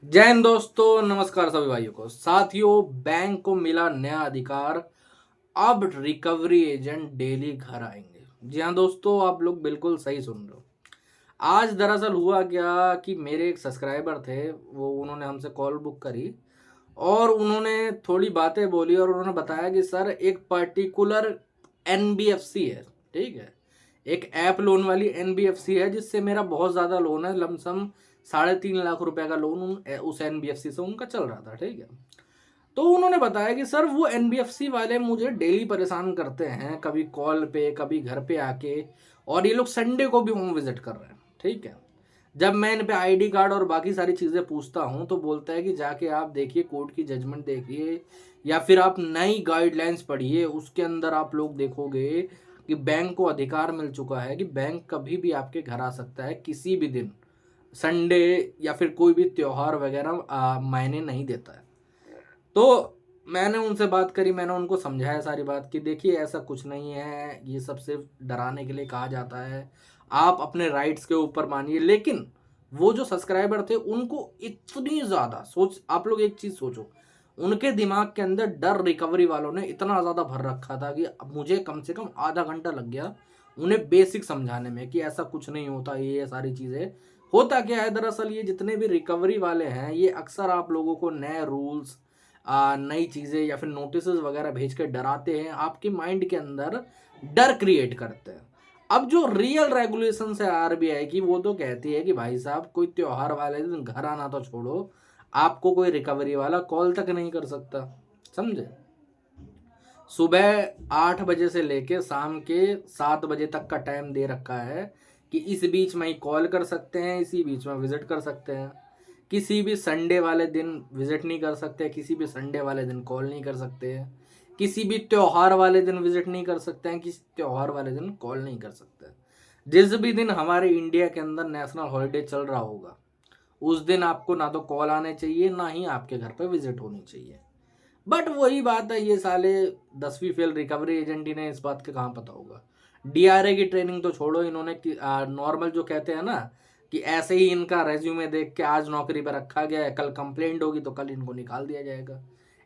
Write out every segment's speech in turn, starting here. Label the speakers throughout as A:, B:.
A: जय हिंद दोस्तों, नमस्कार सभी भाइयों को। साथियों, बैंक को मिला नया अधिकार। अब रिकवरी एजेंट डेली घर आएंगे। जी हाँ दोस्तों, आप लोग बिल्कुल सही सुन रहे हो। आज दरअसल हुआ क्या कि मेरे एक सब्सक्राइबर थे, वो उन्होंने हमसे कॉल बुक करी और उन्होंने थोड़ी बातें बोली और उन्होंने बताया कि सर एक पर्टिकुलर एनबीएफसी है, ठीक है, एक ऐप लोन वाली एनबीएफसी है जिससे मेरा बहुत ज़्यादा लोन है, लमसम 3.5 लाख रुपए का लोन उस एनबीएफसी से उनका चल रहा था, ठीक है। तो उन्होंने बताया कि सर वो एनबीएफसी वाले मुझे डेली परेशान करते हैं, कभी कॉल पे कभी घर पे आके, और ये लोग संडे को भी होम विजिट कर रहे हैं, ठीक है। जब मैं इन पे आईडी कार्ड और बाकी सारी चीज़ें पूछता हूँ तो बोलता है कि जाके आप देखिए, कोर्ट की जजमेंट देखिए या फिर आप नई गाइडलाइंस पढ़िए, उसके अंदर आप लोग देखोगे कि बैंक को अधिकार मिल चुका है कि बैंक कभी भी आपके घर आ सकता है किसी भी दिन, संडे या फिर कोई भी त्योहार वगैरह मायने नहीं देता है। तो मैंने उनसे बात करी, मैंने उनको समझाया सारी बात कि देखिए ऐसा कुछ नहीं है, ये सब सिर्फ डराने के लिए कहा जाता है, आप अपने राइट्स के ऊपर मानिए। लेकिन वो जो सब्सक्राइबर थे उनको इतनी ज़्यादा सोच, आप लोग एक चीज़ सोचो, उनके दिमाग के अंदर डर रिकवरी वालों ने इतना ज़्यादा भर रखा था कि अब मुझे कम से कम आधा घंटा लग गया उन्हें बेसिक समझाने में कि ऐसा कुछ नहीं होता, ये सारी चीज़ें। होता क्या है दरअसल, ये जितने भी रिकवरी वाले हैं ये अक्सर आप लोगों को नए रूल्स, नई चीज़ें या फिर नोटिस वगैरह भेज के डराते हैं, आपके माइंड के अंदर डर क्रिएट करते हैं। अब जो रियल रेगुलेशन है आरबीआई की, वो तो कहती है कि भाई साहब कोई त्योहार वाले दिन घर आना तो छोड़ो, आपको कोई रिकवरी वाला कॉल तक नहीं कर सकता, समझे। सुबह 8 बजे से लेके शाम के 7 बजे तक का टाइम दे रखा है कि इस बीच में ही कॉल कर सकते हैं, इसी बीच में विजिट कर सकते हैं। किसी भी संडे वाले दिन विजिट नहीं कर सकते, किसी भी संडे वाले दिन कॉल नहीं कर सकते हैं, किसी भी त्योहार वाले दिन विजिट नहीं कर सकते हैं, किसी त्योहार वाले दिन कॉल नहीं कर सकते हैं। जिस भी दिन हमारे इंडिया के अंदर नेशनल हॉलिडे चल रहा होगा उस दिन आपको ना तो कॉल आने चाहिए, ना ही आपके घर पे विजिट होनी चाहिए। बट वही बात है, ये साले 10वीं फेल रिकवरी एजेंट, इन्हें इस बात का कहाँ पता होगा। डीआरए की ट्रेनिंग तो छोड़ो, इन्होंने नॉर्मल जो कहते हैं ना कि ऐसे ही इनका रेज्यूमे देख के आज नौकरी पर रखा गया है, कल कंप्लेंट होगी तो कल इनको निकाल दिया जाएगा,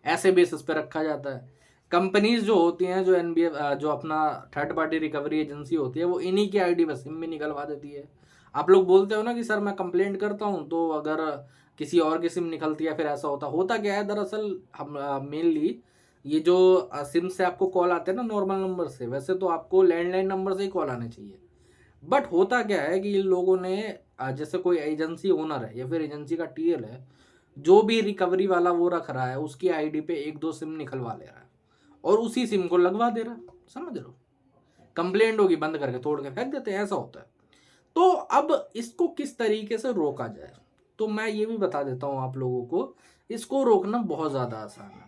A: ऐसे बेसिस पे रखा जाता है। कंपनीज जो होती हैं, जो एनबीएफ जो अपना थर्ड पार्टी रिकवरी एजेंसी होती है, वो इन्हीं की आईडी पर सिम भी निकलवा देती है। आप लोग बोलते हो ना कि सर मैं कंप्लेंट करता हूँ तो अगर किसी और की सिम निकलती है, फिर ऐसा होता होता क्या है दरअसल, हम मेनली ये जो सिम से आपको कॉल आते हैं ना नॉर्मल नंबर से, वैसे तो आपको लैंडलाइन नंबर से ही कॉल आने चाहिए। बट होता क्या है कि इन लोगों ने जैसे कोई एजेंसी ओनर है या फिर एजेंसी का टीएल है, जो भी रिकवरी वाला वो रख रहा है, उसकी आईडी पे एक दो सिम निकलवा ले रहा है और उसी सिम को लगवा दे रहा है, समझ लो। कंप्लेंट होगी, बंद करके तोड़ के फेंक देते हैं, ऐसा होता है। तो अब इसको किस तरीके से रोका जाए, तो मैं ये भी बता देता हूँ आप लोगों को। इसको रोकना बहुत ज़्यादा आसान है।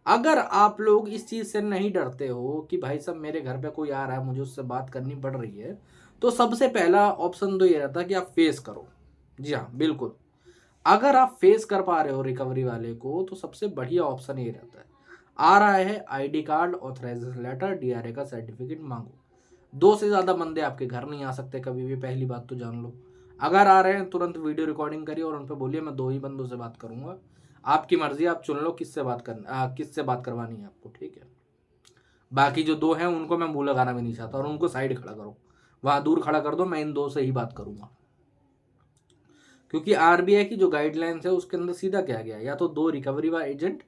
A: अगर आप लोग इस चीज़ से नहीं डरते हो कि भाई साहब मेरे घर पे कोई आ रहा है, मुझे उससे बात करनी पड़ रही है, तो सबसे पहला ऑप्शन तो ये रहता है कि आप फेस करो। जी हाँ, बिल्कुल। अगर आप फेस कर पा रहे हो रिकवरी वाले को तो सबसे बढ़िया ऑप्शन ये रहता है, आ रहा है ID card, authorisation letter, DRA का सर्टिफिकेट मांगो। दो से ज़्यादा बंदे आपके घर नहीं आ सकते कभी भी, पहली बात तो जान लो। अगर आ रहे हैं तुरंत वीडियो रिकॉर्डिंग करिए और उन पर बोलिए मैं दो ही बंदों से बात करूंगा, आपकी मर्जी, आप चुन लो किससे बात करवानी है आपको, ठीक है। बाकी जो दो हैं उनको मैं मुंह लगाना भी नहीं चाहता और उनको साइड खड़ा करो, वहां दूर खड़ा कर दो, मैं इन दो से ही बात करूंगा। क्योंकि आरबीआई की जो गाइडलाइंस है उसके अंदर सीधा क्या गया, या तो दो रिकवरी वाला एजेंट,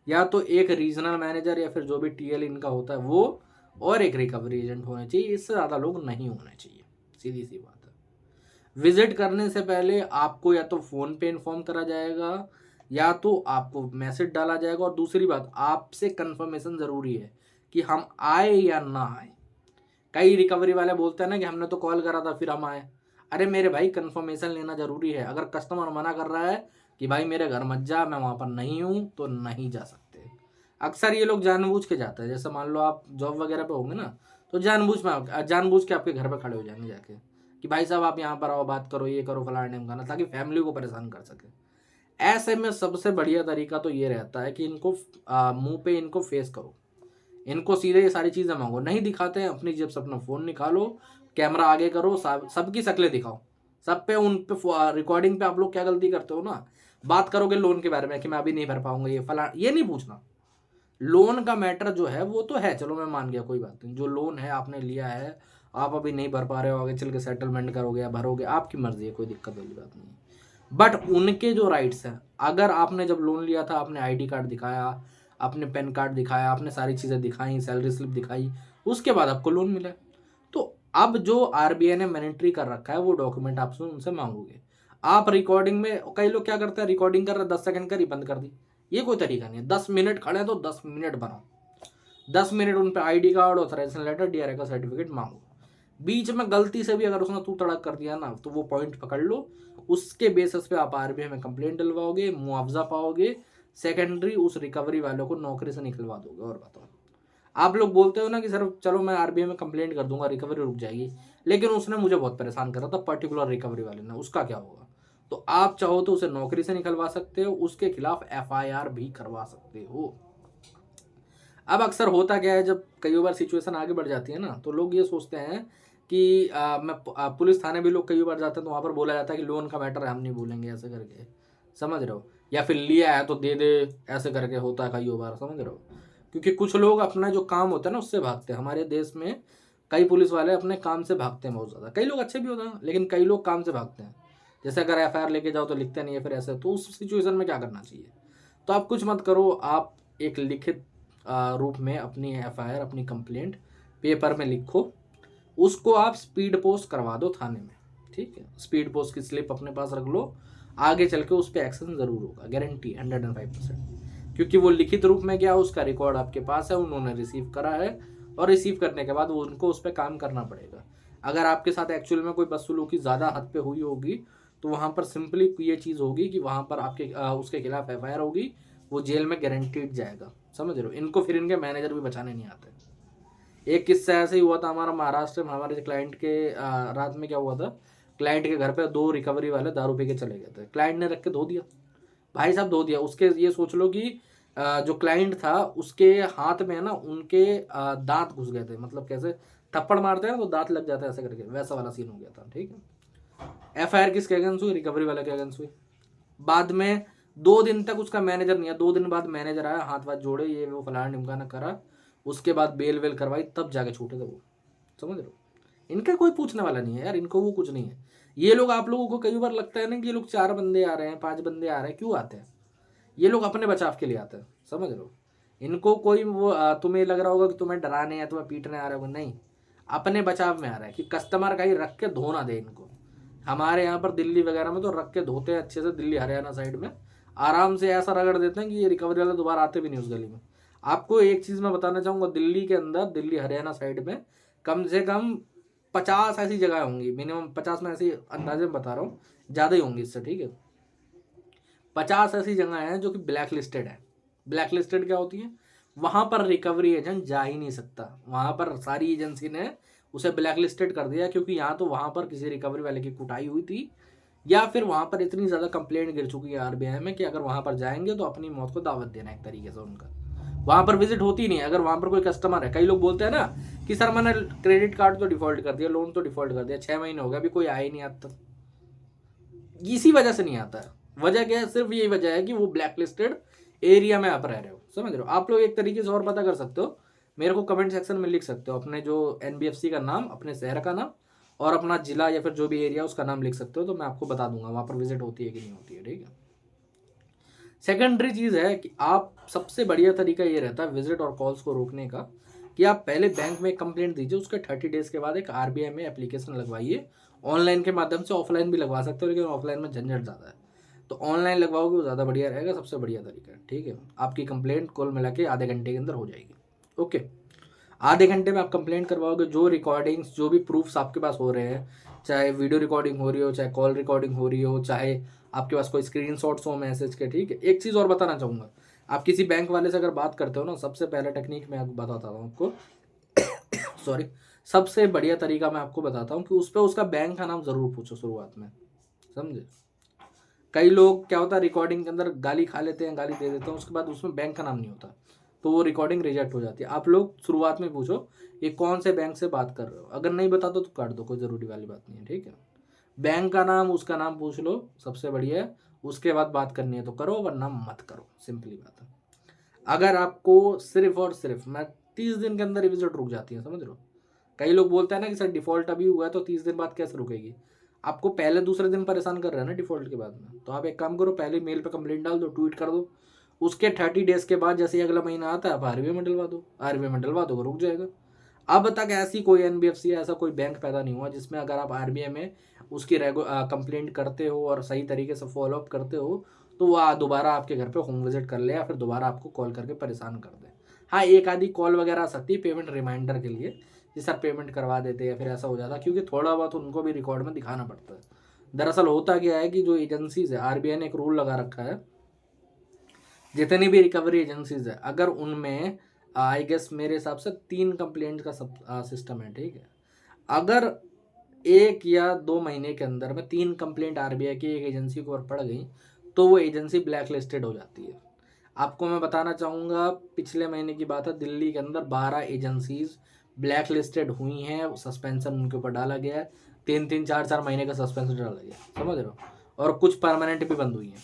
A: या तो एक रीजनल मैनेजर या फिर जो भी टीएल इनका होता है वो, और एक रिकवरी एजेंट होने चाहिए, इससे ज़्यादा लोग नहीं होने चाहिए, सीधी सी बात है। विजिट करने से पहले आपको या तो फ़ोन पे इन्फॉर्म करा जाएगा या तो आपको मैसेज डाला जाएगा, और दूसरी बात आपसे कंफर्मेशन ज़रूरी है कि हम आए या ना आए। कई रिकवरी वाले बोलते हैं ना कि हमने तो कॉल करा था फिर हम आए। अरे मेरे भाई, कंफर्मेशन लेना जरूरी है। अगर कस्टमर मना कर रहा है कि भाई मेरे घर मत जा, मैं वहां पर नहीं हूँ, तो नहीं जा सकते। अक्सर ये लोग जानबूझ के जाते हैं, जैसे मान लो आप जॉब वगैरह पे होंगे ना, तो जानबूझ के आपके घर पे खड़े हो जाएंगे जाके कि भाई साहब आप यहाँ पर आओ, बात करो, ये करो, फलाना टाइम करना, ताकि फैमिली को परेशान कर सके। ऐसे में सबसे बढ़िया तरीका तो ये रहता है कि इनको मुंह पे इनको फेस करो, इनको सीधे ये सारी चीज़ें मांगो। नहीं दिखाते हैं, अपनी जेब से अपना फ़ोन निकालो, कैमरा आगे करो, सबकी शक्लें दिखाओ, सब पे उन पे रिकॉर्डिंग पे आप लोग क्या गलती करते हो ना, बात करोगे लोन के बारे में कि मैं अभी नहीं भर पाऊंगा, ये फला, ये नहीं पूछना। लोन का मैटर जो है वो तो है, चलो मैं मान गया, कोई बात नहीं, जो लोन है आपने लिया है, आप अभी नहीं भर पा रहे हो, आगे चल के सेटलमेंट करोगे या भरोगे, आपकी मर्जी है, कोई दिक्कत वाली बात नहीं है। बट उनके जो राइट्स हैं, अगर आपने जब लोन लिया था आपने आईडी कार्ड दिखाया, आपने पैन कार्ड दिखाया, आपने सारी चीज़ें दिखाई, सैलरी स्लिप दिखाई, उसके बाद आपको लोन मिला, तो अब जो आरबीआई ने मैंडेटरी कर रखा है वो डॉक्यूमेंट आपसे उनसे मांगोगे। आप रिकॉर्डिंग में, कई लोग क्या करते हैं, रिकॉर्डिंग कर रहे 10 सेकंड कर ही बंद कर दी, ये कोई तरीका नहीं है। 10 मिनट खड़े हैं तो 10 मिनट बनाओ, 10 मिनट उन पर ID card, authorisation letter, DRA का सर्टिफिकेट मांगो। बीच में गलती से भी अगर उसने तू तड़क कर दिया ना, तो वो पॉइंट पकड़ लो, उसके बेसिस पे आप आरबीआई में कंप्लेंट डलवाओगे, मुआवजा पाओगे, सेकेंडरी उस रिकवरी वालों को नौकरी से निकलवा दोगे। और बताओ, आप लोग बोलते हो ना कि सर चलो मैं आरबीआई में कंप्लेंट कर दूंगा, रिकवरी रुक जाएगी, लेकिन उसने मुझे बहुत परेशान करा था पर्टिकुलर रिकवरी वाले ने, उसका क्या होगा? तो आप चाहो तो उसे नौकरी से निकलवा सकते हो, उसके खिलाफ एफआईआर भी करवा सकते हो। अब अक्सर होता क्या है, जब कई बार सिचुएशन आगे बढ़ जाती है ना, तो लोग ये सोचते हैं कि पुलिस थाने भी लोग कई बार जाते हैं, तो वहाँ पर बोला जाता है कि लोन का मैटर है, हम नहीं बोलेंगे, ऐसे करके, समझ रहे हो? या फिर लिया है तो दे दे, ऐसे करके होता है कई बार, समझ रहे हो? क्योंकि कुछ लोग अपना जो काम होता है ना उससे भागते हैं। हमारे देश में कई पुलिस वाले अपने काम से भागते हैं बहुत ज़्यादा, कई लोग अच्छे भी होते हैं लेकिन कई लोग काम से भागते हैं। जैसे अगर एफआईआर लेके जाओ तो लिखते नहीं है, फिर ऐसे, तो उस सिचुएशन में क्या करना चाहिए? तो आप कुछ मत करो, आप एक लिखित रूप में अपनी एफआईआर, अपनी कंप्लेंट पेपर में लिखो, उसको आप स्पीड पोस्ट करवा दो थाने में, ठीक है? स्पीड पोस्ट की स्लिप अपने पास रख लो, आगे चल के उस पर एक्शन ज़रूर होगा, गारंटी 105%। क्योंकि वो लिखित रूप में गया, उसका रिकॉर्ड आपके पास है, उन्होंने रिसीव करा है, और रिसीव करने के बाद वो उनको उस पर काम करना पड़ेगा। अगर आपके साथ एक्चुअल में कोई बदसलूकी ज़्यादा हद पे हुई होगी, तो वहाँ पर सिंपली ये चीज़ होगी कि वहाँ पर आपके उसके खिलाफ एफआईआर होगी, वो जेल में गारंटीड जाएगा, समझ रहे हो? इनको फिर इनके मैनेजर भी बचाने नहीं आते। एक किस्सा ऐसे ही हुआ था हमारा महाराष्ट्र में, हमारे क्लाइंट के रात में क्या हुआ था, क्लाइंट के घर पे 2 रिकवरी वाले दारू पी के चले गए थे, क्लाइंट ने रख के धो दिया, भाई साहब धो दिया। उसके ये सोच लो कि जो क्लाइंट था उसके हाथ में है ना, उनके दांत घुस गए थे, मतलब कैसे थप्पड़ मारते हैं ना तो दांत लग जाता है, ऐसे करके वैसा वाला सीन हो गया था, ठीक है? एफआईआर किसके अगेंस्ट हुई? रिकवरी वाले के अगेंस्ट हुई। बाद में 2 दिन तक उसका मैनेजर नहीं आया, 2 दिन बाद मैनेजर आया, हाथ वाथ जोड़े, ये वो फलाना ढिमकाना करा, उसके बाद बेल वेल करवाई, तब जाके छूटे थे वो, समझ रहे हो? इनका कोई पूछने वाला नहीं है यार, इनको वो कुछ नहीं है। ये लोग, आप लोगों को कई बार लगता है ना कि ये लोग 4 बंदे आ रहे हैं, 5 बंदे आ रहे हैं, क्यों आते हैं? ये लोग अपने बचाव के लिए आते हैं, समझ रहे हो? इनको कोई वो तुम्हें लग रहा होगा कि तुम्हें डराने या तुम्हें पीटने आ रहे होगा, नहीं, अपने बचाव में आ रहा है कि कस्टमर कहीं रख के धो ना दे इनको। हमारे यहाँ पर दिल्ली वगैरह में तो रख के धोते हैं अच्छे से, दिल्ली हरियाणा साइड में आराम से ऐसा रगड़ देते हैं कि ये रिकवरी वाले दोबारा आते भी नहीं उस गली में। आपको एक चीज़ मैं बताना चाहूँगा, दिल्ली के अंदर, दिल्ली हरियाणा साइड में कम से कम 50 ऐसी जगह होंगी, मिनिमम 50 में ऐसी अंदाजे में बता रहा हूँ, ज़्यादा ही होंगी इससे, ठीक है? 50 ऐसी जगह हैं जो कि ब्लैक लिस्टेड है। ब्लैक लिस्टेड क्या होती है? वहाँ पर रिकवरी एजेंट जा ही नहीं सकता, वहाँ पर सारी एजेंसी ने उसे ब्लैक लिस्टेड कर दिया, क्योंकि यहाँ तो वहाँ पर किसी रिकवरी वाले की कुटाई हुई थी, या फिर वहाँ पर इतनी ज़्यादा कंप्लेंट गिर चुकी है आरबीआई में कि अगर वहाँ पर जाएंगे तो अपनी मौत को दावत देना एक तरीके से उनका। वहाँ पर विजिट होती नहीं है। अगर वहाँ पर कोई कस्टमर है, कई लोग बोलते हैं ना कि सर मैंने क्रेडिट कार्ड तो डिफॉल्ट कर दिया, लोन तो डिफॉल्ट कर दिया, 6 महीने हो गए, अभी कोई आया ही नहीं आता। इसी वजह से नहीं आता है। वजह क्या है? सिर्फ यही वजह है कि वो ब्लैक लिस्टेड एरिया में आप रह रहे हो, समझ रहे हो? आप लोग एक तरीके से और पता कर सकते हो, मेरे को कमेंट सेक्शन में लिख सकते हो अपने जो एनबीएफसी का नाम, अपने शहर का नाम, और अपना जिला या फिर जो भी एरिया उसका नाम लिख सकते हो, तो मैं आपको बता दूंगा वहाँ पर विजिट होती है कि नहीं होती है, ठीक है? सेकेंडरी चीज़ है कि आप, सबसे बढ़िया तरीका ये रहता है विजिट और कॉल्स को रोकने का, कि आप पहले बैंक में कंप्लेंट दीजिए, उसके 30 डेज के बाद एक आरबीआई में एप्लीकेशन लगवाइए, ऑनलाइन के माध्यम से, ऑफलाइन भी लगवा सकते हो लेकिन ऑफलाइन में झंझट ज़्यादा है, तो ऑनलाइन लगवाओगे वो ज़्यादा बढ़िया रहेगा, सबसे बढ़िया तरीका है, ठीक है? आपकी कंप्लेंट कुल मिला के आधे घंटे के अंदर हो जाएगी, ओके? आधे घंटे में आप कंप्लेंट करवाओगे, जो रिकॉर्डिंग्स, जो भी प्रूफ्स आपके पास हो रहे हैं, चाहे वीडियो रिकॉर्डिंग हो रही हो, चाहे कॉल रिकॉर्डिंग हो रही हो, चाहे आपके पास कोई स्क्रीनशॉट्स हो मैसेज के, ठीक है? एक चीज़ और बताना चाहूँगा, आप किसी बैंक वाले से अगर बात करते हो ना, सबसे पहला टेक्निक मैं बताता हूँ आपको सॉरी, सबसे बढ़िया तरीका मैं आपको बताता हूँ कि उस पर उसका बैंक का नाम ज़रूर पूछो शुरुआत में, समझे? कई लोग क्या होता है, रिकॉर्डिंग के अंदर गाली खा लेते हैं, गाली दे देते हैं, उसके बाद उसमें बैंक का नाम नहीं होता, तो वो रिकॉर्डिंग रिजेक्ट हो जाती है। आप लोग शुरुआत में पूछो ये कौन से बैंक से बात कर रहे हो, अगर नहीं बता दो तो काट दो, कोई ज़रूरी वाली बात नहीं है, ठीक है? बैंक का नाम, उसका नाम पूछ लो, सबसे बढ़िया है। उसके बाद बात करनी है तो करो, वरना मत करो, सिंपली बात है। अगर आपको सिर्फ और सिर्फ, मैं 30 दिन के अंदर विजिट रुक जाती है, समझ लो। कई लोग बोलते हैं ना कि सर डिफ़ॉल्ट अभी हुआ है तो 30 दिन बाद कैसे रुकेगी। आपको पहले दूसरे दिन परेशान कर रहा है ना डिफ़ॉल्ट के बाद में, तो आप एक काम करो, पहले मेल पे कंप्लेंट डाल दो, ट्वीट कर दो। उसके 30 डेज़ के बाद जैसे ही अगला महीना आता है आप आरबीआई में डलवा दो, आरबीआई में डलवा दो, रुक जाएगा। अब तक ऐसी कोई एनबीएफसी या ऐसा कोई बैंक पैदा नहीं हुआ जिसमें अगर आप आरबीआई में उसकी कंप्लेंट करते हो और सही तरीके से फॉलोअप करते हो तो वह दोबारा आपके घर पे होम विजिट कर ले या फिर दोबारा आपको कॉल करके परेशान कर दे। हाँ, एक आधी कॉल वगैरह आ सकती है पेमेंट रिमाइंडर के लिए कि सर पेमेंट करवा देते, या फिर ऐसा हो जाता, क्योंकि थोड़ा बहुत उनको भी रिकॉर्ड में दिखाना पड़ता है। दरअसल होता क्या है कि जो एजेंसीज है, आरबीआई ने एक रूल लगा रखा है, जितनी भी रिकवरी एजेंसीज है अगर उनमें आई गेस मेरे हिसाब से 3 कंप्लेंट का सब सिस्टम है, ठीक है। अगर 1 या 2 महीने के अंदर में 3 कंप्लेंट आरबीआई की एक एजेंसी को पड़ गई तो वो एजेंसी ब्लैक लिस्टेड हो जाती है। आपको मैं बताना चाहूँगा, पिछले महीने की बात है, दिल्ली के अंदर 12 एजेंसीज ब्लैक लिस्टेड हुई हैं, सस्पेंशन उनके ऊपर डाला गया है, 3-3, 4-4 महीने का सस्पेंशन डाला गया, समझ रहे हो। और कुछ परमानेंट भी बंद हुई हैं।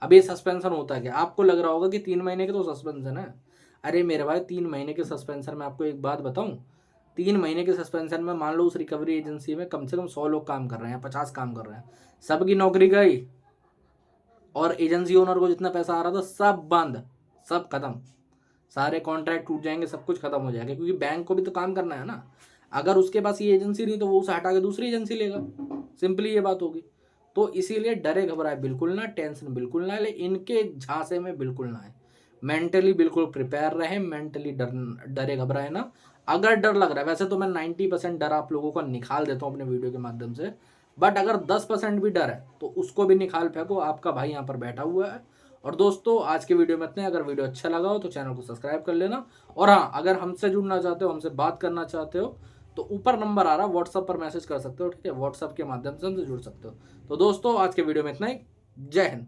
A: अब ये सस्पेंशन होता क्या, आपको लग रहा होगा कि 3 महीने के तो सस्पेंशन है। अरे मेरे भाई, 3 महीने के सस्पेंशन में आपको एक बात बताऊं, 3 महीने के सस्पेंशन में मान लो उस रिकवरी एजेंसी में कम से कम 100 लोग काम कर रहे हैं, 50 काम कर रहे हैं, सबकी नौकरी गई और एजेंसी ओनर को जितना पैसा आ रहा था सब बंद, सब खत्म, सारे कॉन्ट्रैक्ट टूट जाएंगे, सब कुछ खत्म हो जाएगा, क्योंकि बैंक को भी तो काम करना है ना। अगर उसके पास ये एजेंसी नहीं तो वो उसे हटा के दूसरी एजेंसी लेगा, सिंपली ये बात होगी। तो इसीलिए डरे घबराए बिल्कुल ना, टेंशन बिल्कुल ना ले, इनके झांसे में बिल्कुल ना आए, मेंटली बिल्कुल प्रिपेयर रहे, मेंटली डरे घबराए ना। अगर डर लग रहा है, वैसे तो मैं 90% डर आप लोगों को निकाल देता हूँ अपने वीडियो के माध्यम से, बट अगर 10% भी डर है तो उसको भी निकाल फेंको, आपका भाई यहाँ पर बैठा हुआ है। और दोस्तों, आज के वीडियो में इतने। अगर वीडियो अच्छा लगा हो तो चैनल को सब्सक्राइब कर लेना। और हाँ, अगर हमसे जुड़ना चाहते हो, हमसे बात करना चाहते हो, तो ऊपर नंबर आ रहा है, व्हाट्सएप पर मैसेज कर सकते हो, ठीक है। व्हाट्सएप के माध्यम से हमसे जुड़ सकते हो। तो दोस्तों, आज के वीडियो में इतना ही। जय हिंद।